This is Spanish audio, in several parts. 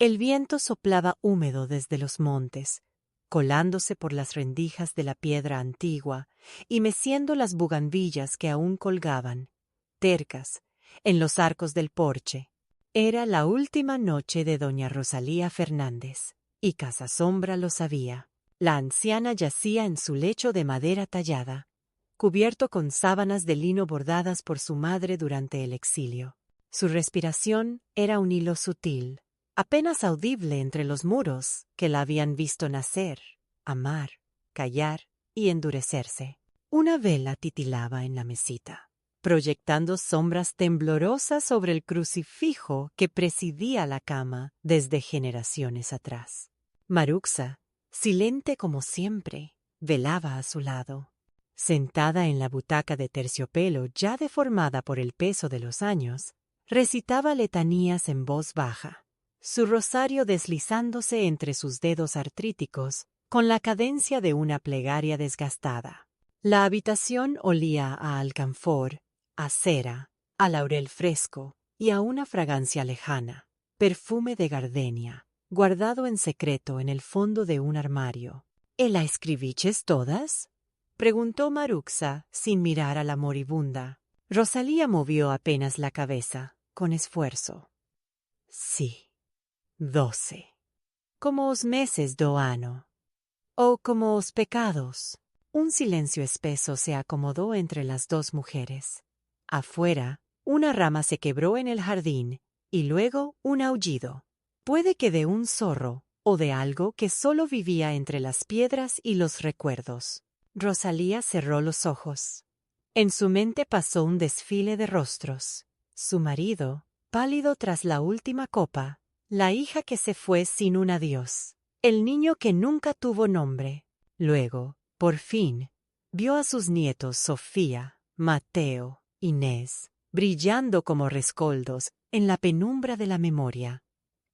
El viento soplaba húmedo desde los montes, colándose por las rendijas de la piedra antigua y meciendo las bugambillas que aún colgaban, tercas, en los arcos del porche. Era la última noche de doña Rosalía Fernández, y Casasombra lo sabía. La anciana yacía en su lecho de madera tallada, cubierto con sábanas de lino bordadas por su madre durante el exilio. Su respiración era un hilo sutil, apenas audible entre los muros que la habían visto nacer, amar, callar y endurecerse. Una vela titilaba en la mesita, proyectando sombras temblorosas sobre el crucifijo que presidía la cama desde generaciones atrás. Maruxa, silente como siempre, velaba a su lado. Sentada en la butaca de terciopelo ya deformada por el peso de los años, recitaba letanías en voz baja, su rosario deslizándose entre sus dedos artríticos con la cadencia de una plegaria desgastada. La habitación olía a alcanfor, a cera, a laurel fresco y a una fragancia lejana, perfume de gardenia, guardado en secreto en el fondo de un armario. ¿La escribiches todas?, preguntó Maruxa sin mirar a la moribunda. Rosalía movió apenas la cabeza, con esfuerzo. Sí, 12. Como os meses do ano. O como os pecados. Un silencio espeso se acomodó entre las dos mujeres. Afuera, una rama se quebró en el jardín, y luego un aullido. Puede que de un zorro, o de algo que solo vivía entre las piedras y los recuerdos. Rosalía cerró los ojos. En su mente pasó un desfile de rostros. Su marido, pálido tras la última copa, la hija que se fue sin un adiós, el niño que nunca tuvo nombre. Luego, por fin, vio a sus nietos Sofía, Mateo, Inés, brillando como rescoldos en la penumbra de la memoria.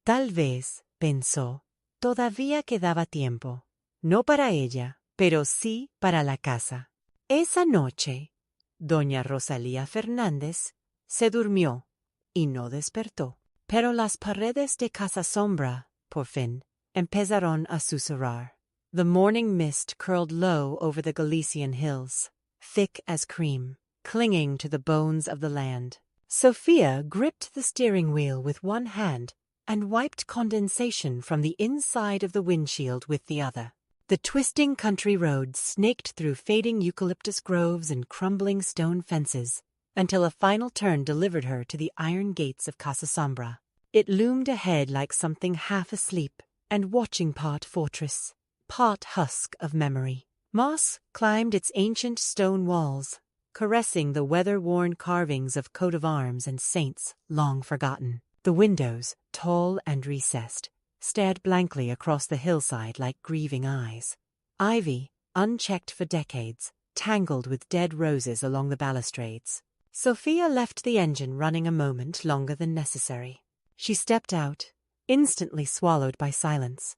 Tal vez, pensó, todavía quedaba tiempo, no para ella, pero sí para la casa. Esa noche, doña Rosalía Fernández se durmió y no despertó. Pero las paredes de Casasombra, por fin, empezaron a susurrar. The morning mist curled low over the Galician hills, thick as cream, clinging to the bones of the land. Sophia gripped the steering wheel with one hand and wiped condensation from the inside of the windshield with the other. The twisting country road snaked through fading eucalyptus groves and crumbling stone fences, until a final turn delivered her to the iron gates of Casasombra. It loomed ahead like something half asleep and watching part fortress, part husk of memory. Moss climbed its ancient stone walls, caressing the weather-worn carvings of coat of arms and saints long forgotten. The windows, tall and recessed, stared blankly across the hillside like grieving eyes. Ivy, unchecked for decades, tangled with dead roses along the balustrades. Sophia left the engine running a moment longer than necessary. She stepped out, instantly swallowed by silence.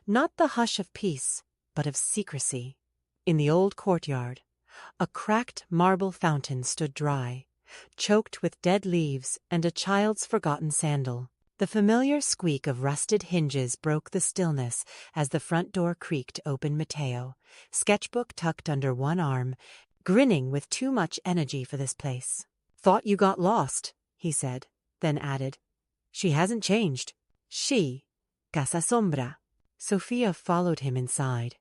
Not the hush of peace, but of secrecy. In the old courtyard, a cracked marble fountain stood dry, choked with dead leaves and a child's forgotten sandal. The familiar squeak of rusted hinges broke the stillness as the front door creaked open. Mateo, sketchbook tucked under one arm, grinning with too much energy for this place. "Thought you got lost," he said, then added, "She hasn't changed. She, Casasombra." Sophia followed him inside.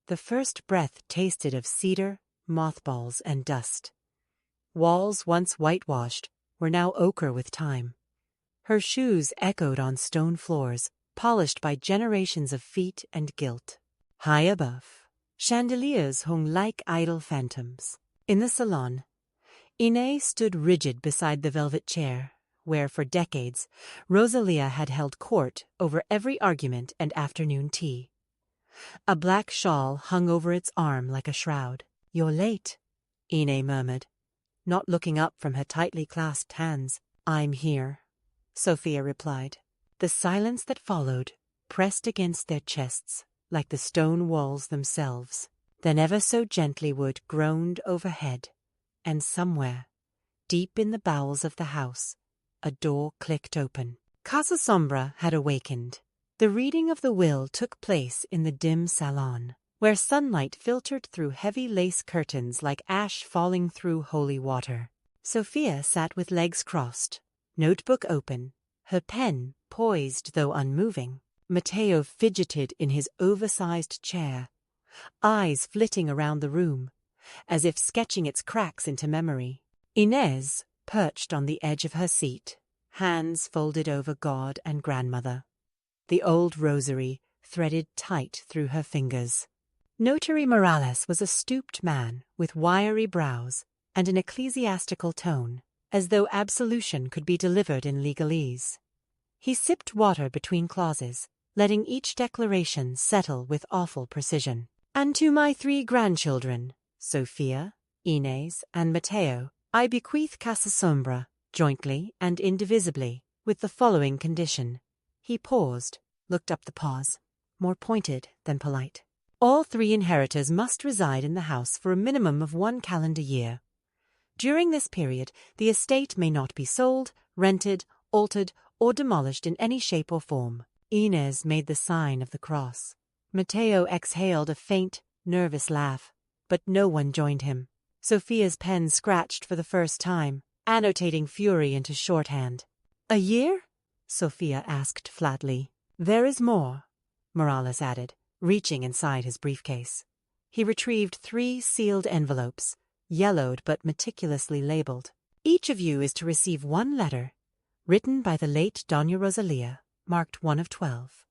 The first breath tasted of cedar, mothballs, and dust. Walls once whitewashed were now ochre with time. Her shoes echoed on stone floors, polished by generations of feet and gilt. High above, chandeliers hung like idle phantoms. In the salon, Inés stood rigid beside the velvet chair, where for decades Rosalia had held court over every argument and afternoon tea. A black shawl hung over its arm like a shroud. "You're late," Inés murmured, not looking up from her tightly clasped hands. "I'm here," Sophia replied. The silence that followed pressed against their chests like the stone walls themselves. Then ever so gently wood groaned overhead, and somewhere, deep in the bowels of the house, a door clicked open. Casa Sombra had awakened. The reading of the will took place in the dim salon, where sunlight filtered through heavy lace curtains like ash falling through holy water. Sophia sat with legs crossed, notebook open, her pen poised though unmoving. Matteo fidgeted in his oversized chair, eyes flitting around the room, as if sketching its cracks into memory. Inez perched on the edge of her seat, hands folded over God and grandmother, the old rosary threaded tight through her fingers. Notary Morales was a stooped man with wiry brows and an ecclesiastical tone, as though absolution could be delivered in legalese. He sipped water between clauses, letting each declaration settle with awful precision. And to my 3 grandchildren, Sophia, Inez, and Matteo, I bequeath Casa Sombra, jointly and indivisibly, with the following condition. He paused, looked up the pause, more pointed than polite. All 3 inheritors must reside in the house for a minimum of 1 calendar year. During this period, the estate may not be sold, rented, altered, or demolished in any shape or form. Inez made the sign of the cross. Matteo exhaled a faint, nervous laugh, but no one joined him. Sophia's pen scratched for the first time, annotating fury into shorthand. A year? Sophia asked flatly. There is more, Morales added, reaching inside his briefcase. He retrieved 3 sealed envelopes, yellowed but meticulously labeled. Each of you is to receive 1 letter, written by the late Doña Rosalia, marked 1 of 12.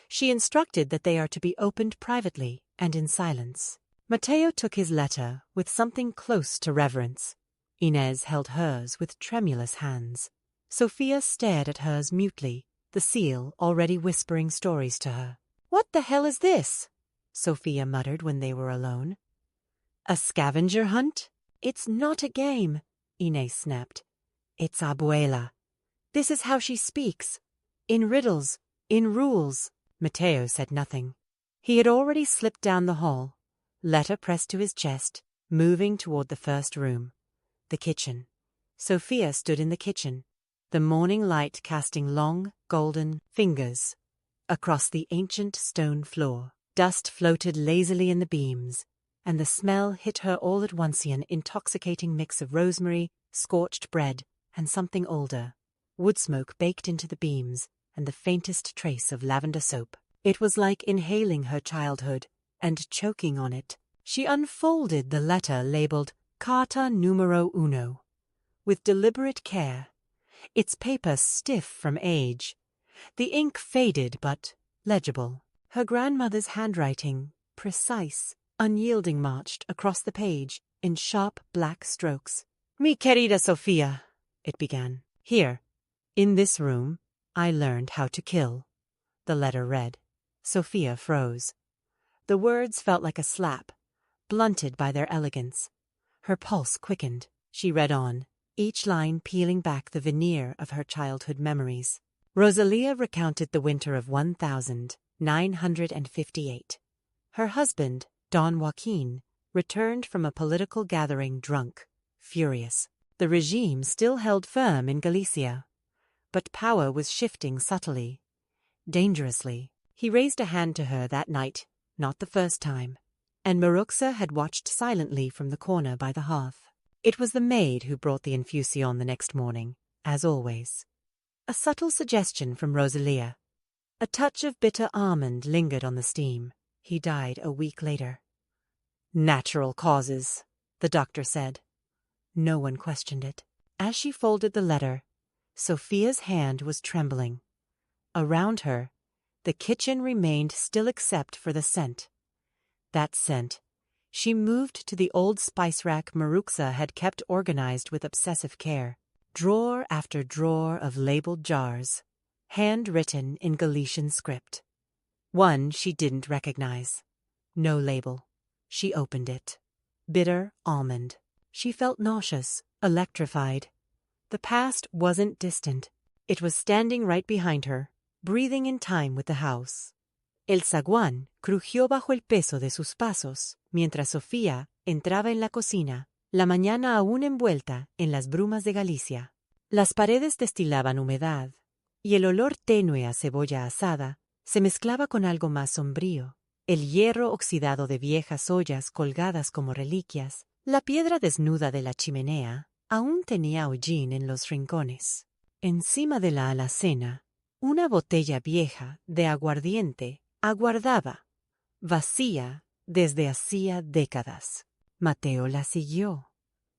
She instructed that they are to be opened privately and in silence. Matteo took his letter with something close to reverence. Inez held hers with tremulous hands. Sophia stared at hers mutely, the seal already whispering stories to her. "What the hell is this?" Sophia muttered when they were alone. "A scavenger hunt?" "It's not a game," Inez snapped. "It's Abuela. This is how she speaks. In riddles, in rules." Matteo said nothing. He had already slipped down the hall, letter pressed to his chest, moving toward the first room, the kitchen. Sophia stood in the kitchen, the morning light casting long, golden fingers across the ancient stone floor. Dust floated lazily in the beams, and the smell hit her all at once, an intoxicating mix of rosemary, scorched bread, and something older. Wood smoke baked into the beams, and the faintest trace of lavender soap. It was like inhaling her childhood and choking on it. She unfolded the letter labeled Carta Numero Uno with deliberate care, its paper stiff from age, the ink faded but legible. Her grandmother's handwriting, precise, unyielding, marched across the page in sharp black strokes. "Mi querida Sofia," it began. "Here, in this room, I learned how to kill," the letter read. Sophia froze. The words felt like a slap, blunted by their elegance. Her pulse quickened. She read on, each line peeling back the veneer of her childhood memories. Rosalia recounted the winter of 1958. Her husband, Don Joaquin, returned from a political gathering drunk, furious. The regime still held firm in Galicia, but power was shifting subtly, dangerously. He raised a hand to her that night, not the first time, and Maruxa had watched silently from the corner by the hearth. It was the maid who brought the infusion the next morning, as always. A subtle suggestion from Rosalia. A touch of bitter almond lingered on the steam. He died a week later. "Natural causes," the doctor said. No one questioned it. As she folded the letter, Sophia's hand was trembling. Around her, the kitchen remained still except for the scent. That scent. She moved to the old spice rack Maruxa had kept organized with obsessive care. Drawer after drawer of labeled jars, handwritten in Galician script. One she didn't recognize. No label. She opened it. Bitter almond. She felt nauseous, electrified. The past wasn't distant. It was standing right behind her, breathing in time with the house. El zaguán crujió bajo el peso de sus pasos, mientras Sofía entraba en la cocina, la mañana aún envuelta en las brumas de Galicia. Las paredes destilaban humedad, y el olor tenue a cebolla asada se mezclaba con algo más sombrío, el hierro oxidado de viejas ollas colgadas como reliquias. La piedra desnuda de la chimenea aún tenía hollín en los rincones. Encima de la alacena, una botella vieja de aguardiente aguardaba, vacía desde hacía décadas. Mateo la siguió.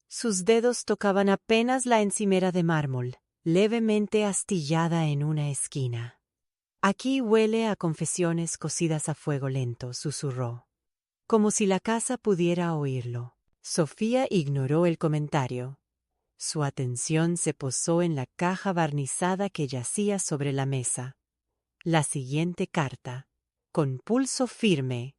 Sus dedos tocaban apenas la encimera de mármol, levemente astillada en una esquina. Aquí huele a confesiones cocidas a fuego lento, susurró, como si la casa pudiera oírlo. Sofía ignoró el comentario. Su atención se posó en la caja barnizada que yacía sobre la mesa. La siguiente carta, con pulso firme,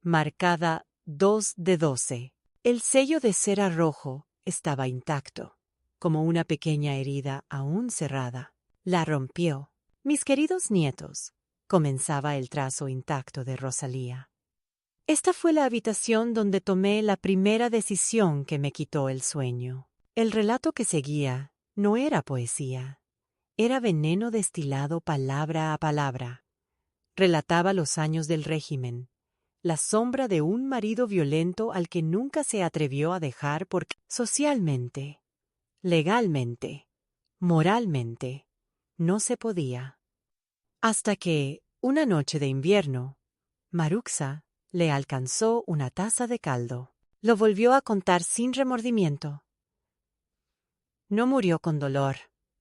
marcada 2 de 12. El sello de cera rojo estaba intacto, como una pequeña herida aún cerrada. La rompió. Mis queridos nietos, comenzaba el trazo intacto de Rosalía. Esta fue la habitación donde tomé la primera decisión que me quitó el sueño. El relato que seguía no era poesía, era veneno destilado palabra a palabra. Relataba los años del régimen, la sombra de un marido violento al que nunca se atrevió a dejar porque socialmente, legalmente, moralmente, no se podía. Hasta que, una noche de invierno, Maruxa le alcanzó una taza de caldo. Lo volvió a contar sin remordimiento. No murió con dolor,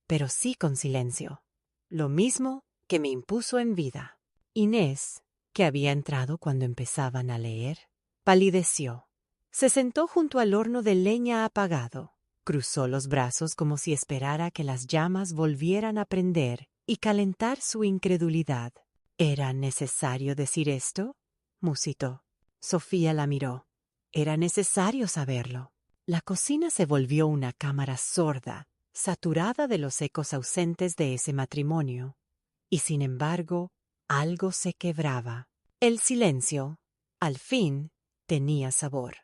pero sí con silencio, lo mismo que me impuso en vida. Inés, que había entrado cuando empezaban a leer, palideció. Se sentó junto al horno de leña apagado, cruzó los brazos como si esperara que las llamas volvieran a prender y calentar su incredulidad. ¿Era necesario decir esto?, musitó. Sofía la miró. Era necesario saberlo. La cocina se volvió una cámara sorda, saturada de los ecos ausentes de ese matrimonio. Y sin embargo, algo se quebraba. El silencio, al fin, tenía sabor.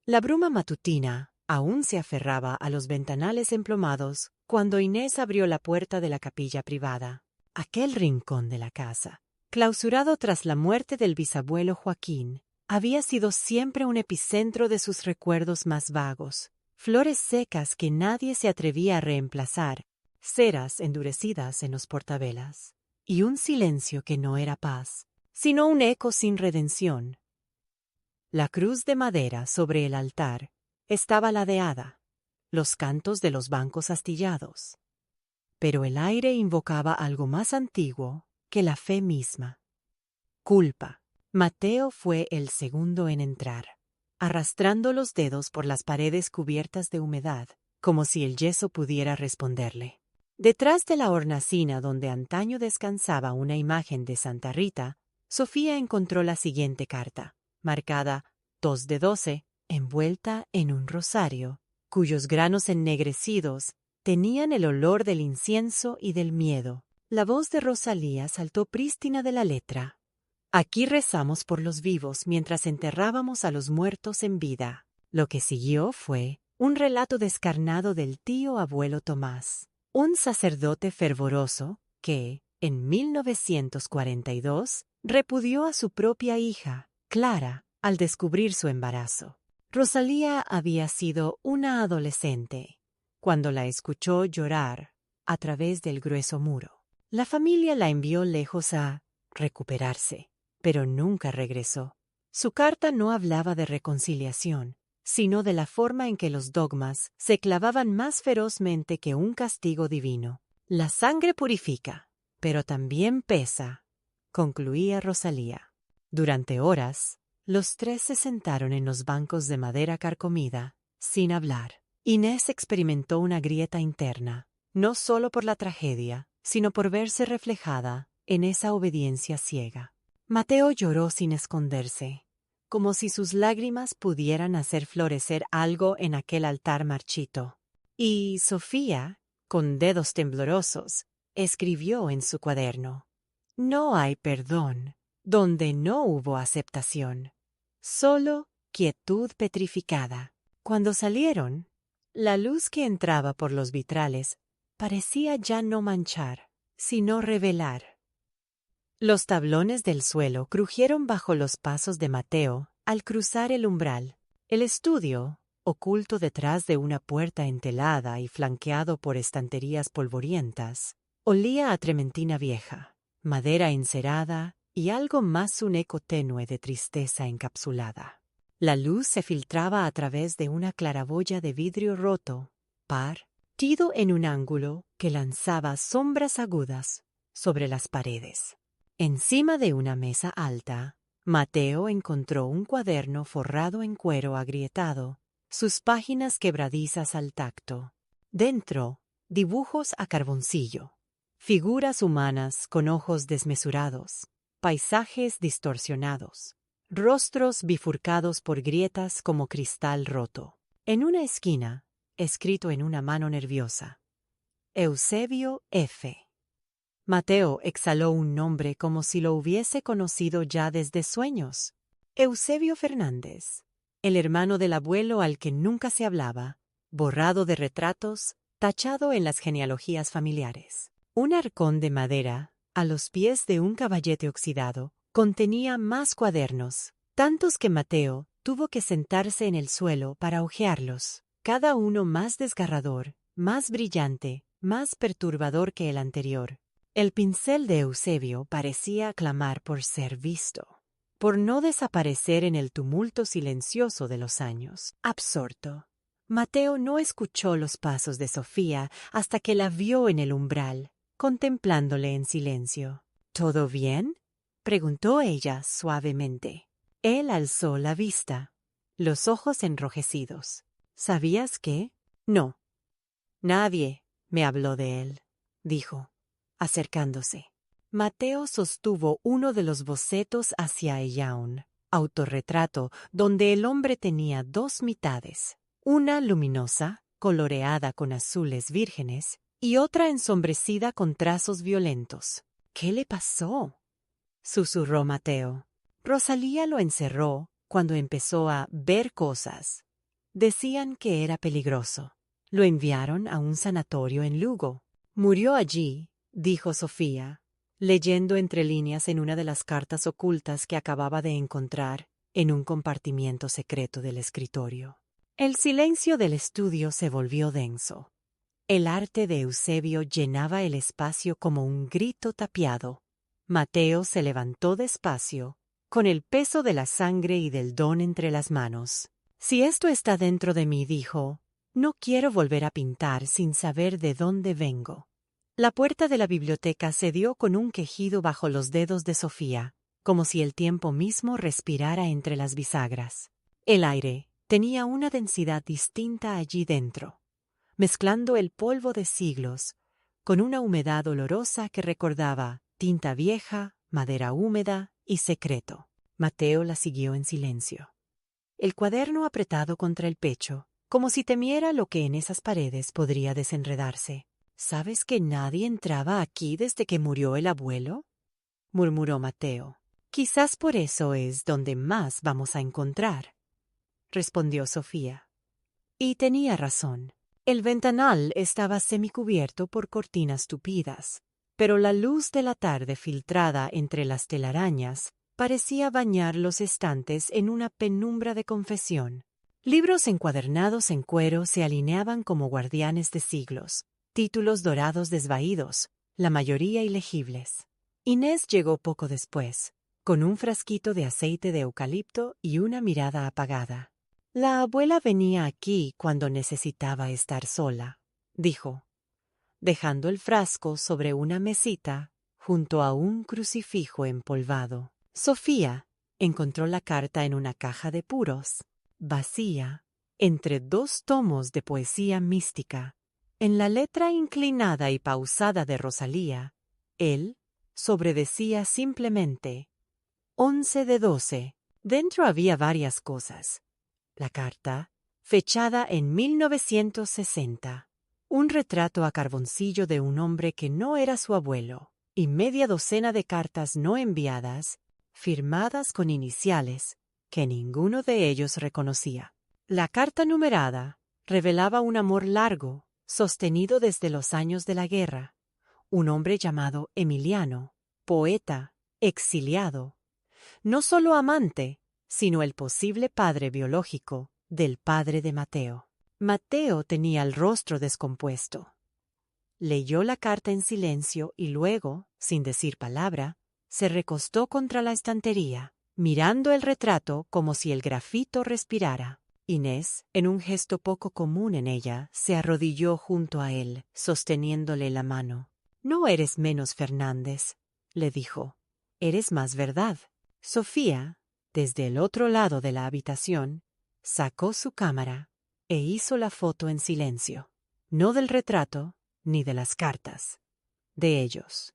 La bruma matutina aún se aferraba a los ventanales emplomados cuando Inés abrió la puerta de la capilla privada. Aquel rincón de la casa, clausurado tras la muerte del bisabuelo Joaquín, había sido siempre un epicentro de sus recuerdos más vagos. Flores secas que nadie se atrevía a reemplazar, ceras endurecidas en los portavelas, y un silencio que no era paz, sino un eco sin redención. La cruz de madera sobre el altar estaba ladeada, los cantos de los bancos astillados. Pero el aire invocaba algo más antiguo que la fe misma. Culpa. Mateo fue el segundo en entrar, arrastrando los dedos por las paredes cubiertas de humedad, como si el yeso pudiera responderle. Detrás de la hornacina donde antaño descansaba una imagen de Santa Rita, Sofía encontró la siguiente carta, marcada 2 de 12, envuelta en un rosario, cuyos granos ennegrecidos tenían el olor del incienso y del miedo. La voz de Rosalía saltó prístina de la letra. Aquí rezamos por los vivos mientras enterrábamos a los muertos en vida. Lo que siguió fue un relato descarnado del tío abuelo Tomás, un sacerdote fervoroso que, en 1942, repudió a su propia hija, Clara, al descubrir su embarazo. Rosalía había sido una adolescente cuando la escuchó llorar a través del grueso muro. La familia la envió lejos a recuperarse, pero nunca regresó. Su carta no hablaba de reconciliación, sino de la forma en que los dogmas se clavaban más ferozmente que un castigo divino. La sangre purifica, pero también pesa, concluía Rosalía. Durante horas, los tres se sentaron en los bancos de madera carcomida, sin hablar. Inés experimentó una grieta interna, no solo por la tragedia, sino por verse reflejada en esa obediencia ciega. Mateo lloró sin esconderse, como si sus lágrimas pudieran hacer florecer algo en aquel altar marchito. Y Sofía, con dedos temblorosos, escribió en su cuaderno: «No hay perdón donde no hubo aceptación, solo quietud petrificada». Cuando salieron, la luz que entraba por los vitrales parecía ya no manchar, sino revelar. Los tablones del suelo crujieron bajo los pasos de Mateo al cruzar el umbral. El estudio, oculto detrás de una puerta entelada y flanqueado por estanterías polvorientas, olía a trementina vieja, madera encerada y algo más un eco tenue de tristeza encapsulada. La luz se filtraba a través de una claraboya de vidrio roto, partido en un ángulo que lanzaba sombras agudas sobre las paredes. Encima de una mesa alta, Mateo encontró un cuaderno forrado en cuero agrietado, sus páginas quebradizas al tacto. Dentro, dibujos a carboncillo, figuras humanas con ojos desmesurados, paisajes distorsionados, rostros bifurcados por grietas como cristal roto. En una esquina, escrito en una mano nerviosa, Eusebio F. Mateo exhaló un nombre como si lo hubiese conocido ya desde sueños. Eusebio Fernández, el hermano del abuelo al que nunca se hablaba, borrado de retratos, tachado en las genealogías familiares. Un arcón de madera, a los pies de un caballete oxidado, contenía más cuadernos, tantos que Mateo tuvo que sentarse en el suelo para hojearlos, cada uno más desgarrador, más brillante, más perturbador que el anterior. El pincel de Eusebio parecía clamar por ser visto, por no desaparecer en el tumulto silencioso de los años. Absorto, Mateo no escuchó los pasos de Sofía hasta que la vio en el umbral, contemplándole en silencio. ¿Todo bien?, preguntó ella suavemente. Él alzó la vista, los ojos enrojecidos. ¿Sabías qué? No. Nadie me habló de él, dijo, acercándose. Mateo sostuvo uno de los bocetos hacia ella, un autorretrato donde el hombre tenía dos mitades, una luminosa, coloreada con azules vírgenes, y otra ensombrecida con trazos violentos. ¿Qué le pasó?, susurró Mateo. Rosalía lo encerró cuando empezó a ver cosas. Decían que era peligroso. Lo enviaron a un sanatorio en Lugo. Murió allí, dijo Sofía, leyendo entre líneas en una de las cartas ocultas que acababa de encontrar en un compartimiento secreto del escritorio. El silencio del estudio se volvió denso. El arte de Eusebio llenaba el espacio como un grito tapiado. Mateo se levantó despacio, con el peso de la sangre y del don entre las manos. Si esto está dentro de mí, dijo, no quiero volver a pintar sin saber de dónde vengo. La puerta de la biblioteca cedió con un quejido bajo los dedos de Sofía, como si el tiempo mismo respirara entre las bisagras. El aire tenía una densidad distinta allí dentro, mezclando el polvo de siglos con una humedad olorosa que recordaba tinta vieja, madera húmeda y secreto. Mateo la siguió en silencio, el cuaderno apretado contra el pecho, como si temiera lo que en esas paredes podría desenredarse. ¿Sabes que nadie entraba aquí desde que murió el abuelo?, murmuró Mateo. Quizás por eso es donde más vamos a encontrar, respondió Sofía. Y tenía razón. El ventanal estaba semicubierto por cortinas tupidas, pero la luz de la tarde filtrada entre las telarañas parecía bañar los estantes en una penumbra de confesión. Libros encuadernados en cuero se alineaban como guardianes de siglos, títulos dorados desvaídos, la mayoría ilegibles. Inés llegó poco después, con un frasquito de aceite de eucalipto y una mirada apagada. La abuela venía aquí cuando necesitaba estar sola, dijo, dejando el frasco sobre una mesita junto a un crucifijo empolvado. Sofía encontró la carta en una caja de puros, vacía, entre dos tomos de poesía mística. En la letra inclinada y pausada de Rosalía, él sobredecía simplemente 11 de 12. Dentro había varias cosas. La carta, fechada en 1960, un retrato a carboncillo de un hombre que no era su abuelo, y media docena de cartas no enviadas, firmadas con iniciales que ninguno de ellos reconocía. La carta numerada revelaba un amor largo, sostenido desde los años de la guerra, un hombre llamado Emiliano, poeta, exiliado, no solo amante, sino el posible padre biológico del padre de Mateo. Mateo tenía el rostro descompuesto. Leyó la carta en silencio y luego, sin decir palabra, se recostó contra la estantería, mirando el retrato como si el grafito respirara. Inés, en un gesto poco común en ella, se arrodilló junto a él, sosteniéndole la mano. «No eres menos Fernández», le dijo. «Eres más verdad». Sofía, desde el otro lado de la habitación, sacó su cámara e hizo la foto en silencio. No del retrato, ni de las cartas. De ellos.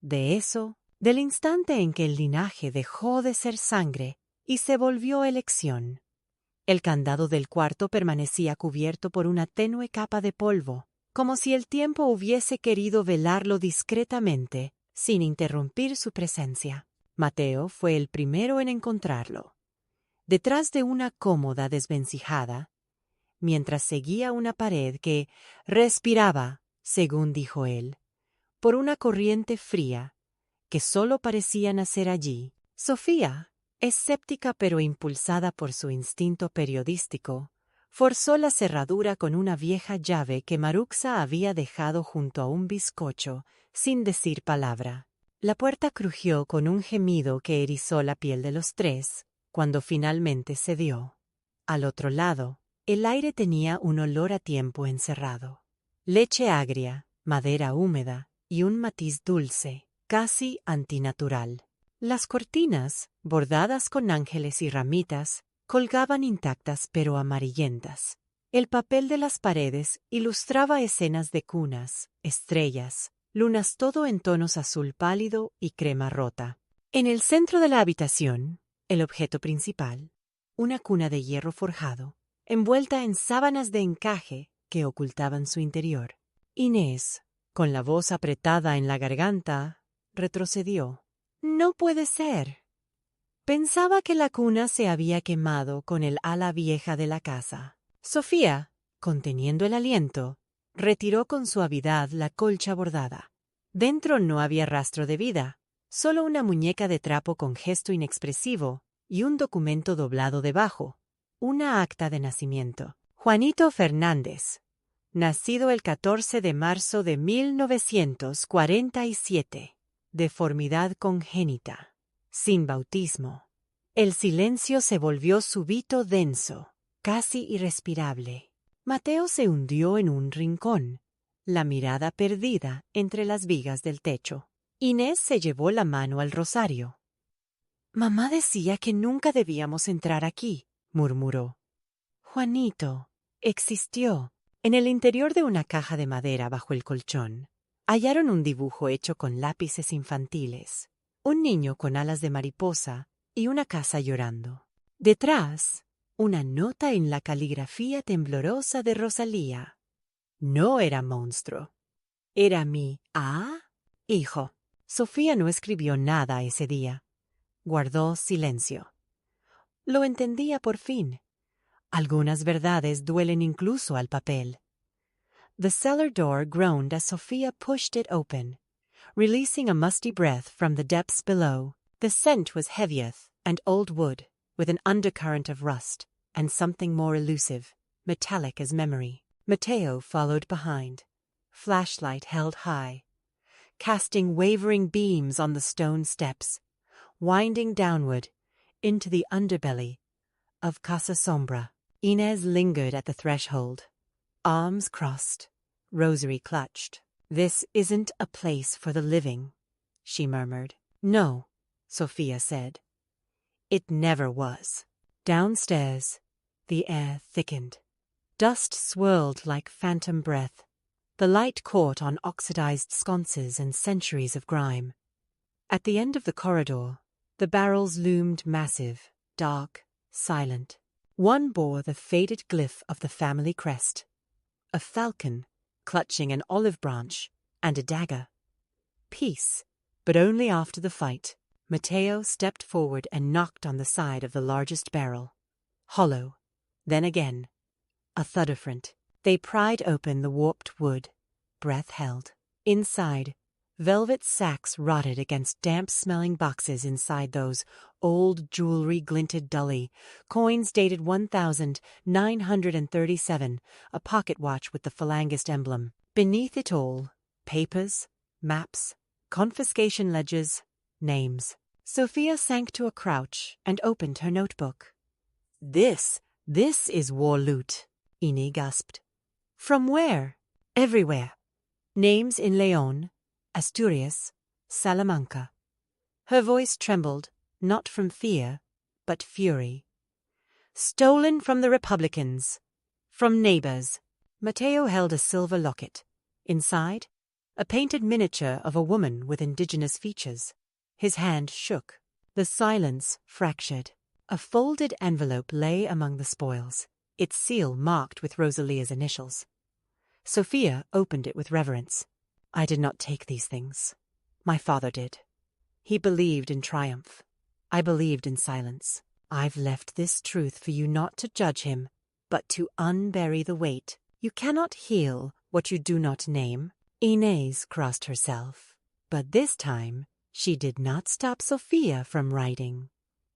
De eso, del instante en que el linaje dejó de ser sangre y se volvió elección. El candado del cuarto permanecía cubierto por una tenue capa de polvo, como si el tiempo hubiese querido velarlo discretamente, sin interrumpir su presencia. Mateo fue el primero en encontrarlo. Detrás de una cómoda desvencijada, mientras seguía una pared que respiraba, según dijo él, por una corriente fría que solo parecía nacer allí, Sofía, escéptica pero impulsada por su instinto periodístico, forzó la cerradura con una vieja llave que Maruxa había dejado junto a un bizcocho, sin decir palabra. La puerta crujió con un gemido que erizó la piel de los tres, cuando finalmente cedió. Al otro lado, el aire tenía un olor a tiempo encerrado. Leche agria, madera húmeda y un matiz dulce, casi antinatural. Las cortinas, bordadas con ángeles y ramitas, colgaban intactas pero amarillentas. El papel de las paredes ilustraba escenas de cunas, estrellas, lunas, todo en tonos azul pálido y crema rota. En el centro de la habitación, el objeto principal, una cuna de hierro forjado, envuelta en sábanas de encaje que ocultaban su interior. Inés, con la voz apretada en la garganta, retrocedió. «No puede ser». Pensaba que la cuna se había quemado con el ala vieja de la casa. Sofía, conteniendo el aliento, retiró con suavidad la colcha bordada. Dentro no había rastro de vida, solo una muñeca de trapo con gesto inexpresivo y un documento doblado debajo, una acta de nacimiento. Juanito Fernández, nacido el 14 de marzo de 1947, deformidad congénita, sin bautismo. El silencio se volvió súbito denso, casi irrespirable. Mateo se hundió en un rincón, la mirada perdida entre las vigas del techo. Inés se llevó la mano al rosario. «Mamá decía que nunca debíamos entrar aquí», murmuró. Juanito existió. En el interior de una caja de madera bajo el colchón, hallaron un dibujo hecho con lápices infantiles, un niño con alas de mariposa y una casa llorando. Detrás, una nota en la caligrafía temblorosa de Rosalía. No era monstruo. Era mi hijo. Sofía no escribió nada ese día. Guardó silencio. Lo entendía por fin. Algunas verdades duelen incluso al papel. The cellar door groaned as Sophia pushed it open, releasing a musty breath from the depths below. The scent was heavieth and old wood, with an undercurrent of rust, and something more elusive, metallic as memory. Mateo followed behind, flashlight held high, casting wavering beams on the stone steps, winding downward into the underbelly of Casa Sombra. Inez lingered at the threshold, arms crossed, rosary clutched. "This isn't a place for the living," she murmured. "No," Sophia said. "It never was." Downstairs, the air thickened. Dust swirled like phantom breath. The light caught on oxidized sconces and centuries of grime. At the end of the corridor, the barrels loomed massive, dark, silent. One bore the faded glyph of the family crest, a falcon clutching an olive branch and a dagger. Peace, but only after the fight. Mateo stepped forward and knocked on the side of the largest barrel. Hollow. Then again. A thud of front. They pried open the warped wood. Breath held. Inside, Velvet sacks rotted against damp-smelling boxes inside those. Old jewelry glinted dully. Coins dated 1937, a pocket watch with the Falangist emblem. Beneath it all, papers, maps, confiscation ledgers, names. Sophia sank to a crouch and opened her notebook. This is war loot, Inés gasped. From where? Everywhere. Names in León, Asturias, Salamanca. Her voice trembled, not from fear, but fury. Stolen from the Republicans. From neighbors. Mateo held a silver locket. Inside, a painted miniature of a woman with indigenous features. His hand shook. The silence fractured. A folded envelope lay among the spoils, its seal marked with Rosalia's initials. Sophia opened it with reverence. I did not take these things. My father did. He believed in triumph. I believed in silence. I've left this truth for you not to judge him, but to unbury the weight. You cannot heal what you do not name. Inés crossed herself, but this time she did not stop Sophia from writing.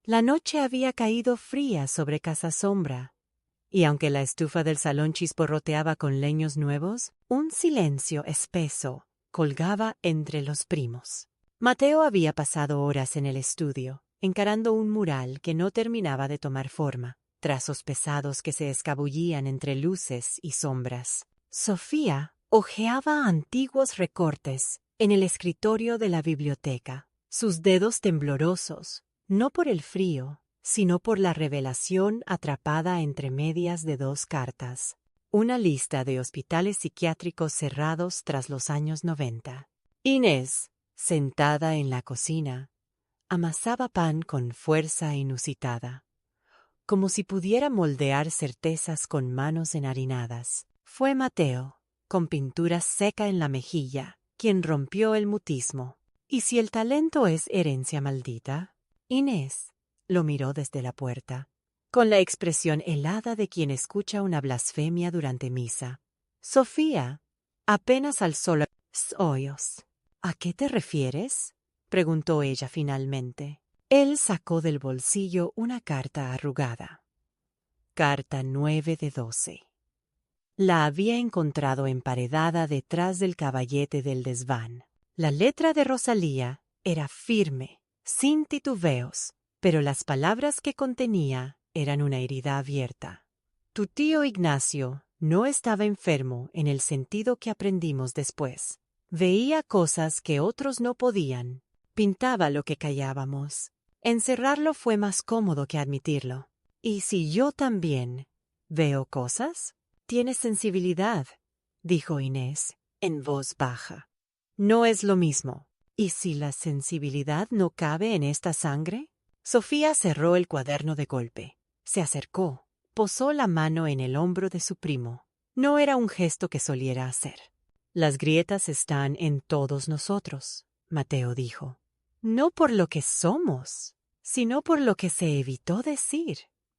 La noche había caído fría sobre Casa Sombra, y aunque la estufa del salón chisporroteaba con leños nuevos, un silencio espeso colgaba entre los primos. Mateo había pasado horas en el estudio, encarando un mural que no terminaba de tomar forma, trazos pesados que se escabullían entre luces y sombras. Sofía hojeaba antiguos recortes en el escritorio de la biblioteca, sus dedos temblorosos, no por el frío, sino por la revelación atrapada entre medias de dos cartas. Una lista de hospitales psiquiátricos cerrados tras los años 90. Inés, sentada en la cocina, amasaba pan con fuerza inusitada, como si pudiera moldear certezas con manos enharinadas. Fue Mateo, con pintura seca en la mejilla, quien rompió el mutismo. ¿Y si el talento es herencia maldita? Inés lo miró desde la puerta, con la expresión helada de quien escucha una blasfemia durante misa. Sofía apenas alzó los ojos. ¿A qué te refieres?, preguntó ella finalmente. Él sacó del bolsillo una carta arrugada. Carta 9 de 12. La había encontrado emparedada detrás del caballete del desván. La letra de Rosalía era firme, sin titubeos, pero las palabras que contenía eran una herida abierta. Tu tío Ignacio no estaba enfermo en el sentido que aprendimos después. Veía cosas que otros no podían. Pintaba lo que callábamos. Encerrarlo fue más cómodo que admitirlo. ¿Y si yo también veo cosas? Tienes sensibilidad, dijo Inés, en voz baja. No es lo mismo. ¿Y si la sensibilidad no cabe en esta sangre? Sofía cerró el cuaderno de golpe. Se acercó, posó la mano en el hombro de su primo. No era un gesto que soliera hacer. Las grietas están en todos nosotros, Mateo dijo. No por lo que somos, sino por lo que se evitó decir.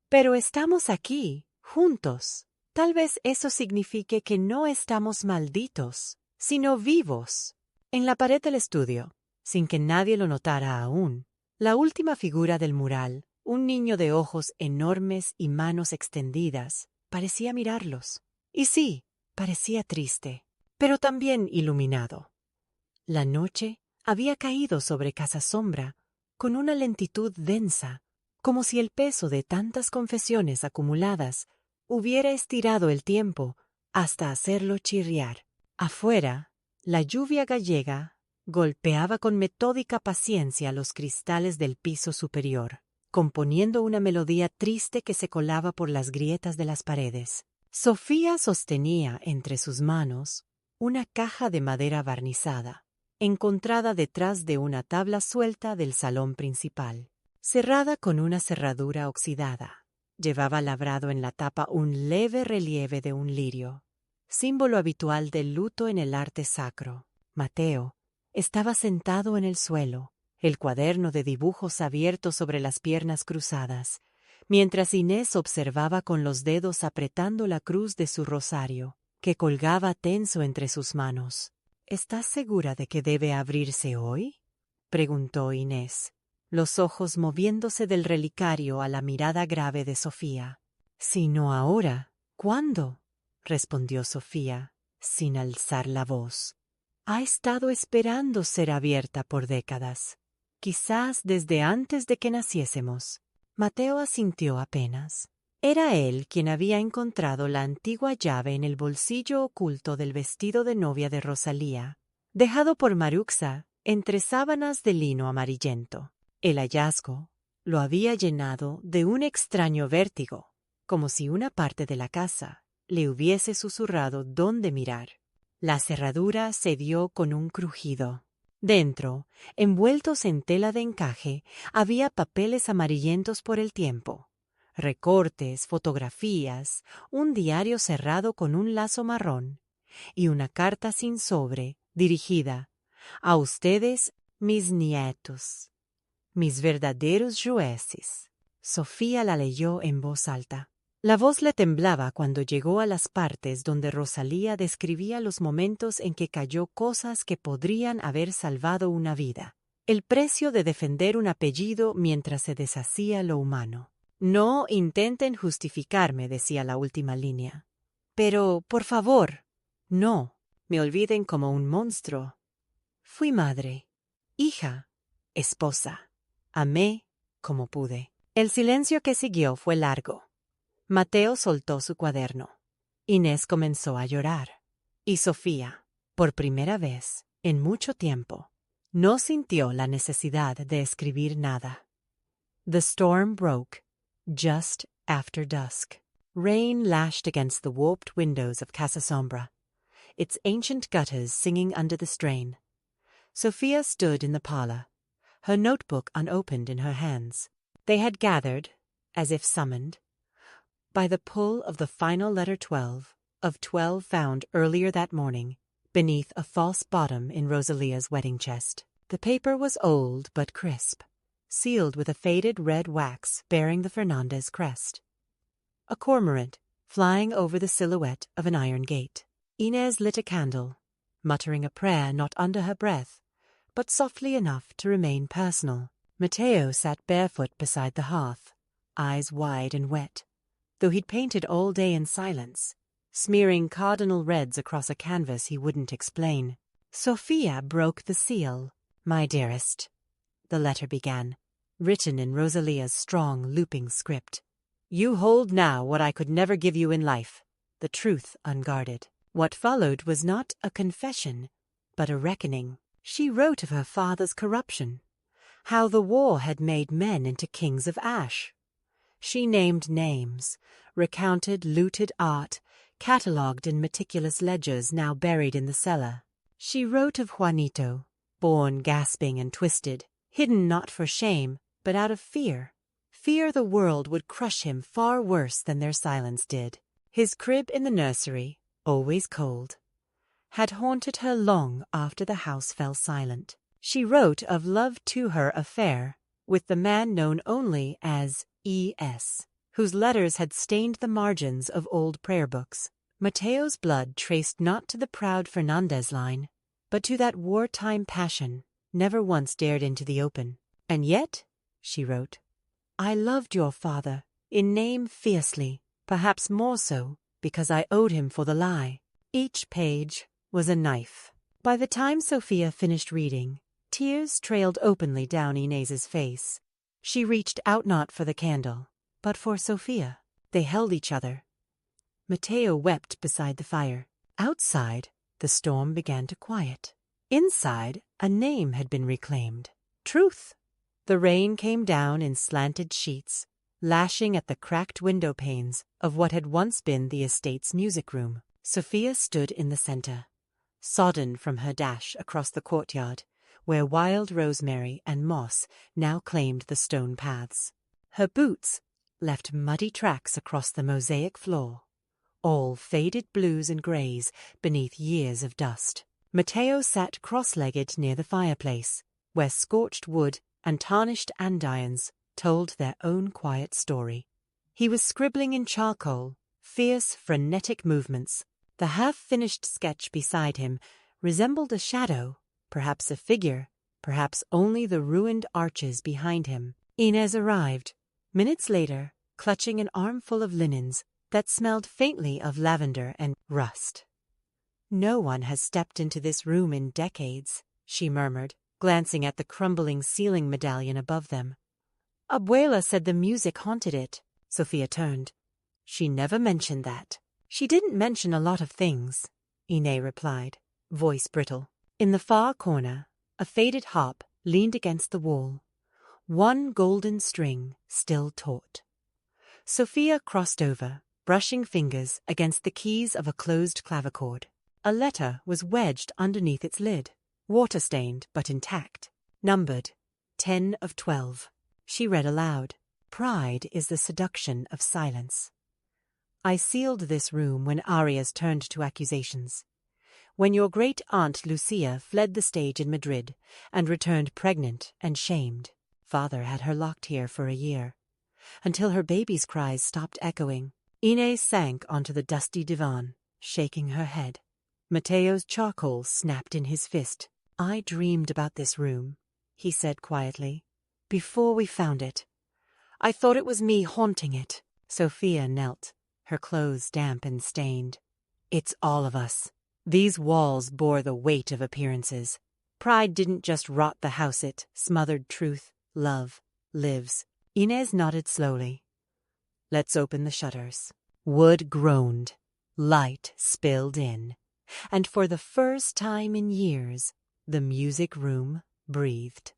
Pero estamos aquí, juntos. Tal vez eso signifique que no estamos malditos, sino vivos. En la pared del estudio, sin que nadie lo notara aún, la última figura del mural, un niño de ojos enormes y manos extendidas, parecía mirarlos. Y sí, parecía triste, pero también iluminado. La noche había caído sobre Casa Sombra con una lentitud densa, como si el peso de tantas confesiones acumuladas hubiera estirado el tiempo hasta hacerlo chirriar. Afuera, la lluvia gallega golpeaba con metódica paciencia los cristales del piso superior, componiendo una melodía triste que se colaba por las grietas de las paredes. Sofía sostenía entre sus manos una caja de madera barnizada, encontrada detrás de una tabla suelta del salón principal, cerrada con una cerradura oxidada. Llevaba labrado en la tapa un leve relieve de un lirio, símbolo habitual del luto en el arte sacro. Mateo estaba sentado en el suelo, el cuaderno de dibujos abierto sobre las piernas cruzadas, mientras Inés observaba con los dedos apretando la cruz de su rosario, que colgaba tenso entre sus manos. ¿Estás segura de que debe abrirse hoy? Preguntó Inés, los ojos moviéndose del relicario a la mirada grave de Sofía. Si no ahora, ¿cuándo? Respondió Sofía, sin alzar la voz. Ha estado esperando ser abierta por décadas, quizás desde antes de que naciésemos. Mateo asintió apenas. Era él quien había encontrado la antigua llave en el bolsillo oculto del vestido de novia de Rosalía, dejado por Maruxa entre sábanas de lino amarillento. El hallazgo lo había llenado de un extraño vértigo, como si una parte de la casa le hubiese susurrado dónde mirar. La cerradura cedió con un crujido. Dentro, envueltos en tela de encaje, había papeles amarillentos por el tiempo, recortes, fotografías, un diario cerrado con un lazo marrón y una carta sin sobre dirigida a ustedes, mis nietos, mis verdaderos jueces. Sofía la leyó en voz alta. La voz le temblaba cuando llegó a las partes donde Rosalía describía los momentos en que cayó cosas que podrían haber salvado una vida. El precio de defender un apellido mientras se deshacía lo humano. No intenten justificarme, decía la última línea. Pero, por favor, no me olviden como un monstruo. Fui madre, hija, esposa. Amé como pude. El silencio que siguió fue largo. Mateo soltó su cuaderno. Inés comenzó a llorar. Y Sofía, por primera vez en mucho tiempo, no sintió la necesidad de escribir nada. The storm broke just after dusk. Rain lashed against the warped windows of Casa Sombra, its ancient gutters singing under the strain. Sophia stood in the parlor, her notebook unopened in her hands. They had gathered, as if summoned, by the pull of the final letter 12 of 12 found earlier that morning beneath a false bottom in Rosalia's wedding chest. The paper was old but crisp, sealed with a faded red wax bearing the Fernandez crest. A cormorant flying over the silhouette of an iron gate. Inez lit a candle, muttering a prayer not under her breath, but softly enough to remain personal. Mateo sat barefoot beside the hearth, eyes wide and wet, though he'd painted all day in silence, smearing cardinal reds across a canvas he wouldn't explain. Sophia broke the seal. My dearest, the letter began, written in Rosalia's strong, looping script. You hold now what I could never give you in life, the truth unguarded. What followed was not a confession, but a reckoning. She wrote of her father's corruption, how the war had made men into kings of ash. She named names, recounted looted art, catalogued in meticulous ledgers now buried in the cellar. She wrote of Juanito, born gasping and twisted, hidden not for shame, but out of fear. Fear the world would crush him far worse than their silence did. His crib in the nursery, always cold, had haunted her long after the house fell silent. She wrote of love to her affair with the man known only as E.S., whose letters had stained the margins of old prayer books. Mateo's blood traced not to the proud Fernandez line, but to that wartime passion never once dared into the open. And yet, she wrote, I loved your father, in name fiercely, perhaps more so because I owed him for the lie. Each page was a knife. By the time Sophia finished reading, tears trailed openly down Inez's face. She reached out not for the candle, but for Sophia. They held each other. Mateo wept beside the fire. Outside, the storm began to quiet. Inside, a name had been reclaimed. Truth. The rain came down in slanted sheets, lashing at the cracked window panes of what had once been the estate's music room. Sophia stood in the center, sodden from her dash across the courtyard, where wild rosemary and moss now claimed the stone paths. Her boots left muddy tracks across the mosaic floor, all faded blues and grays beneath years of dust. Mateo sat cross-legged near the fireplace, where scorched wood and tarnished andirons told their own quiet story. He was scribbling in charcoal, fierce, frenetic movements. The half-finished sketch beside him resembled a shadow, perhaps a figure, perhaps only the ruined arches behind him. Inez arrived, minutes later, clutching an armful of linens that smelled faintly of lavender and rust. "No one has stepped into this room in decades," she murmured, glancing at the crumbling ceiling medallion above them. "Abuela said the music haunted it." Sophia turned. "She never mentioned that." "She didn't mention a lot of things," Inez replied, voice brittle. In the far corner, a faded harp leaned against the wall, one golden string still taut. Sophia crossed over, brushing fingers against the keys of a closed clavichord. A letter was wedged underneath its lid, water-stained but intact, numbered 10 of 12. She read aloud, "Pride is the seduction of silence. I sealed this room when Arias turned to accusations. When your great-aunt Lucia fled the stage in Madrid and returned pregnant and shamed, Father had her locked here for a year, until her baby's cries stopped echoing." Inez sank onto the dusty divan, shaking her head. Mateo's charcoal snapped in his fist. "I dreamed about this room," he said quietly, "before we found it. I thought it was me haunting it." Sophia knelt, her clothes damp and stained. "It's all of us." These walls bore the weight of appearances. Pride didn't just rot the house, it smothered truth, love, lives. Inez nodded slowly. "Let's open the shutters." Wood groaned. Light spilled in. And for the first time in years, the music room breathed.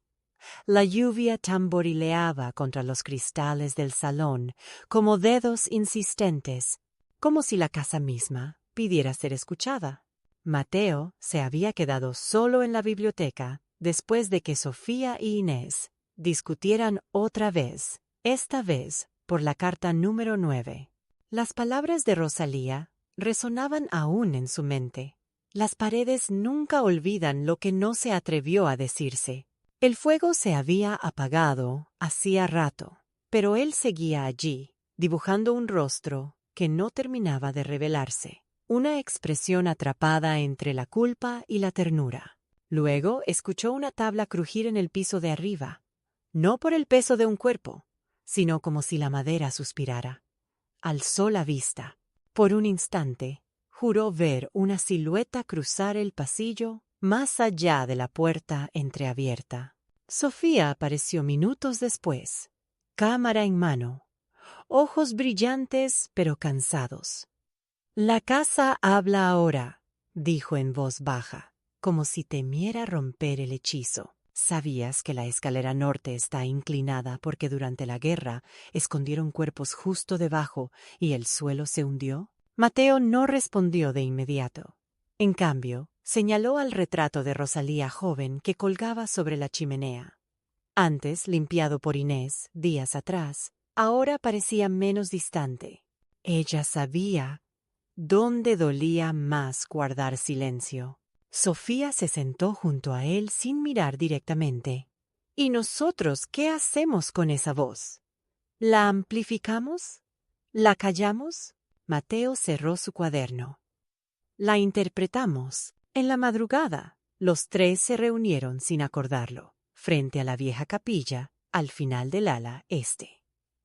La lluvia tamborileaba contra los cristales del salón como dedos insistentes, como si la casa misma pidiera ser escuchada. Mateo se había quedado solo en la biblioteca después de que Sofía y Inés discutieran otra vez, esta vez por la carta número 9. Las palabras de Rosalía resonaban aún en su mente. Las paredes nunca olvidan lo que no se atrevió a decirse. El fuego se había apagado hacía rato, pero él seguía allí, dibujando un rostro que no terminaba de revelarse, una expresión atrapada entre la culpa y la ternura. Luego escuchó una tabla crujir en el piso de arriba, no por el peso de un cuerpo, sino como si la madera suspirara. Alzó la vista. Por un instante, juró ver una silueta cruzar el pasillo más allá de la puerta entreabierta. Sofía apareció minutos después, cámara en mano, ojos brillantes pero cansados. «La casa habla ahora», dijo en voz baja, como si temiera romper el hechizo. «¿Sabías que la escalera norte está inclinada porque durante la guerra escondieron cuerpos justo debajo y el suelo se hundió?» Mateo no respondió de inmediato. En cambio, señaló al retrato de Rosalía joven que colgaba sobre la chimenea. Antes limpiado por Inés, días atrás, ahora parecía menos distante. Ella sabía dónde dolía más guardar silencio. Sofía se sentó junto a él sin mirar directamente. ¿Y nosotros qué hacemos con esa voz? ¿La amplificamos? ¿La callamos? Mateo cerró su cuaderno. La interpretamos. En la madrugada, los tres se reunieron sin acordarlo, frente a la vieja capilla, al final del ala este.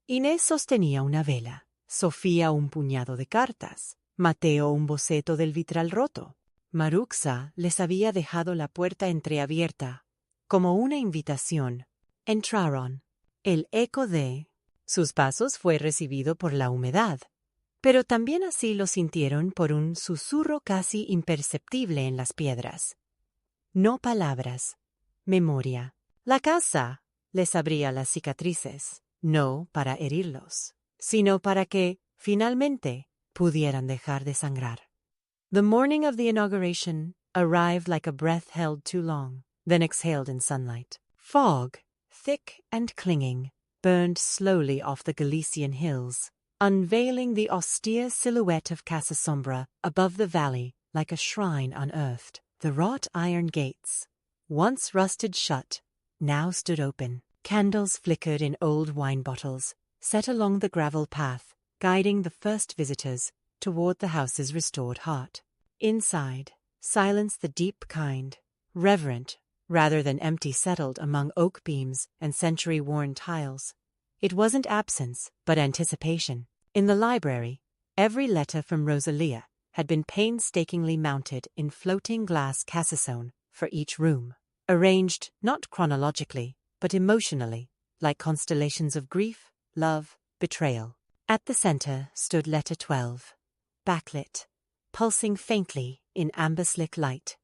Inés sostenía una vela, Sofía un puñado de cartas, Mateo un boceto del vitral roto. Maruxa les había dejado la puerta entreabierta, como una invitación. Entraron. El eco de sus pasos fue recibido por la humedad, pero también así lo sintieron por un susurro casi imperceptible en las piedras. No palabras, memoria. La casa les abría las cicatrices, no para herirlos, sino para que, finalmente, pudieran dejar de sangrar. The morning of the inauguration arrived like a breath held too long, then exhaled in sunlight. Fog, thick and clinging, burned slowly off the Galician hills, unveiling the austere silhouette of Casa Sombra above the valley like a shrine unearthed. The wrought iron gates, once rusted shut, now stood open. Candles flickered in old wine bottles, set along the gravel path, guiding the first visitors toward the house's restored heart. Inside, silence the deep kind, reverent, rather than empty settled among oak beams and century-worn tiles. It wasn't absence, but anticipation. In the library, every letter from Rosalia had been painstakingly mounted in floating glass cassone for each room, arranged not chronologically, but emotionally, like constellations of grief, love, betrayal. At the center stood letter 12, backlit, pulsing faintly in amber-slick light.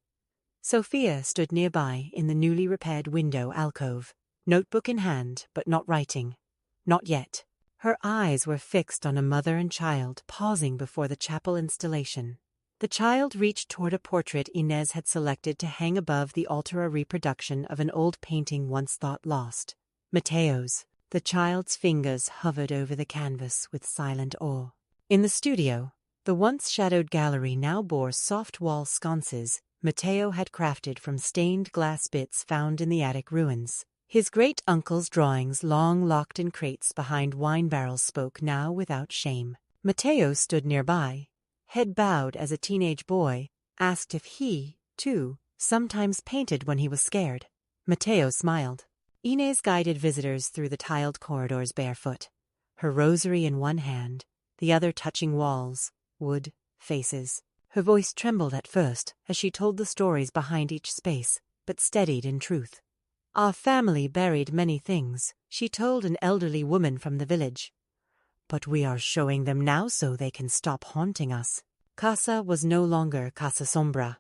Sophia stood nearby in the newly repaired window alcove, notebook in hand, but not writing. Not yet. Her eyes were fixed on a mother and child pausing before the chapel installation. The child reached toward a portrait Inez had selected to hang above the altar, a reproduction of an old painting once thought lost. Mateo's. The child's fingers hovered over the canvas with silent awe. In the studio, the once shadowed gallery now bore soft wall sconces Mateo had crafted from stained glass bits found in the attic ruins. His great-uncle's drawings, long locked in crates behind wine barrels, spoke now without shame. Mateo stood nearby, head bowed as a teenage boy, asked if he, too, sometimes painted when he was scared. Mateo smiled. Inez guided visitors through the tiled corridors barefoot, her rosary in one hand, the other touching walls, wood, faces. Her voice trembled at first as she told the stories behind each space, but steadied in truth. Our family buried many things, she told an elderly woman from the village. But we are showing them now so they can stop haunting us. Casa was no longer Casa Sombra.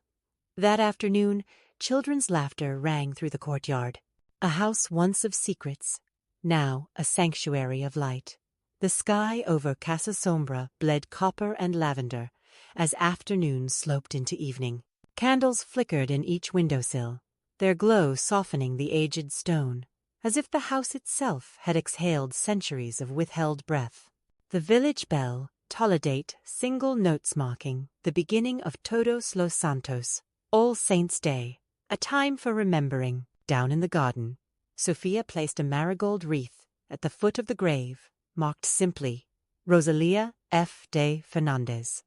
That afternoon, children's laughter rang through the courtyard. A house once of secrets, now a sanctuary of light. The sky over Casa Sombra bled copper and lavender as afternoon sloped into evening. Candles flickered in each windowsill, their glow softening the aged stone, as if the house itself had exhaled centuries of withheld breath. The village bell, Toledate, single notes marking the beginning of Todos los Santos, All Saints' Day, a time for remembering. Down in the garden, Sophia placed a marigold wreath at the foot of the grave, marked simply, Rosalia F. de Fernandez.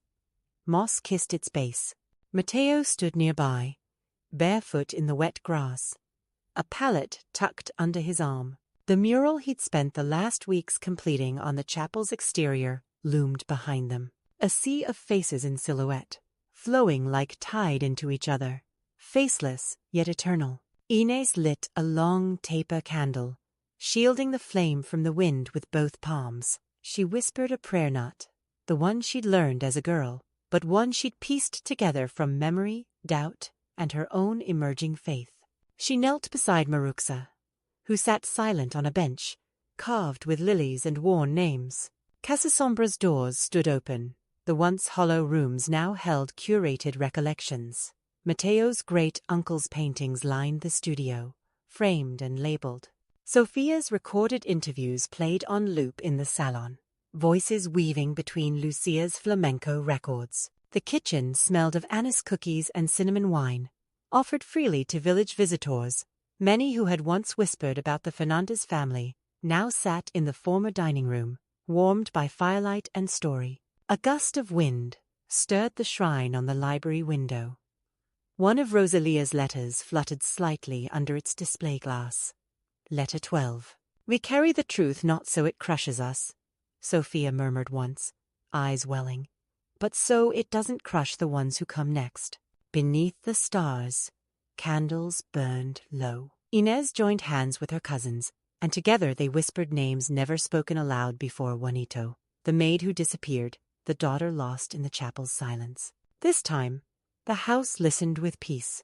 Moss kissed its base. Mateo stood nearby, barefoot in the wet grass, a palette tucked under his arm. The mural he'd spent the last weeks completing on the chapel's exterior loomed behind them, a sea of faces in silhouette, flowing like tide into each other, faceless yet eternal. Inez lit a long taper candle, shielding the flame from the wind with both palms. She whispered a prayer knot, the one she'd learned as a girl, but one she'd pieced together from memory, doubt, and her own emerging faith. She knelt beside Maruxa, who sat silent on a bench, carved with lilies and worn names. Casa Sombra's doors stood open. The once hollow rooms now held curated recollections. Mateo's great-uncle's paintings lined the studio, framed and labeled. Sophia's recorded interviews played on loop in the salon, voices weaving between Lucia's flamenco records. The kitchen smelled of anise cookies and cinnamon wine, offered freely to village visitors. Many who had once whispered about the Fernandez family now sat in the former dining room, warmed by firelight and story. A gust of wind stirred the shrine on the library window. One of Rosalia's letters fluttered slightly under its display glass. Letter 12. We carry the truth not so it crushes us, Sophia murmured once, eyes welling, but so it doesn't crush the ones who come next. Beneath the stars, candles burned low. Inez joined hands with her cousins, and together they whispered names never spoken aloud before. Juanito, the maid who disappeared, the daughter lost in the chapel's silence. This time, the house listened with peace.